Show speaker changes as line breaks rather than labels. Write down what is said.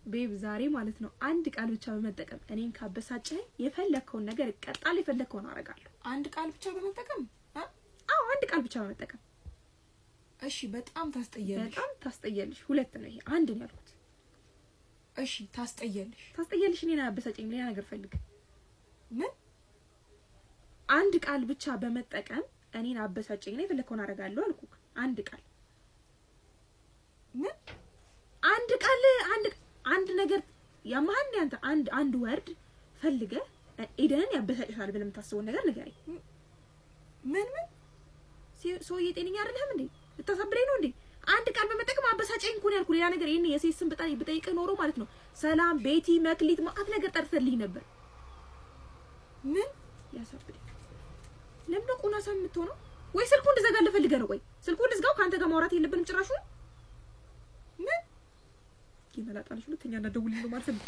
ቤብ ዛሬ ማለት ነው አንድ ቃል ብቻ በመጠቀም እኔን ካበሳጨኝ የፈለከውን ነገር እቀጣል የፈለከውን አረጋለሁ።
አንድ ቃል ብቻ በመጠቀም
አዎ አንድ ቃል ብቻ በመጠቀም
እሺ። በጣም
ታስጠያለሽ። ሁለት ነው ይሄ፣ አንድ ነው ያልኩት።
እሺ
ታስጠያለሽ። እኔን አበሳጨኝ፣ ሌላ ነገር ፈልግ።
ምን?
አንድ ቃል ብቻ በመጠቀም እኔን አበሳጨኝ ነው የፈለከውን አረጋለሁ አልኩክ። አንድ ቃል
ምን?
አንድ ነገር ያማን ያንተ አንድ ወርድ ፈልገ ኢደንን ያበሳጭሻል ብለህ የምታስበው ነገር ንገረኝ።
ምን
ሰውዬ ጤነኛ አይደለም እንዴ? ልታሳብረኝ ነው እንዴ? አንድ ቃል በመጠቀም አበሳጨኝ እኮ ነው ያልኩህ። ሌላ ነገር ይሄን የሴት ስም ብጠይቅ ኖሮ ማለት ነው ሰላም፣ ቤቲ፣ መክሊት ማአት ነገር ጠርተልኝ ነበር።
ምን
ያሳብደኝ? ለምን ነው ቁናሳ የምትሆነው? ወይ ስልኩን እንድዘጋልህ ፈልገህ ነው? ወይ ስልኩን ልዝጋው? ካንተ ጋር ማውራት የለብንም ጭራሹ። ምን ይመላጣልሽ? ሁለተኛ እና ደውልልኝ ነው ማለት ነው።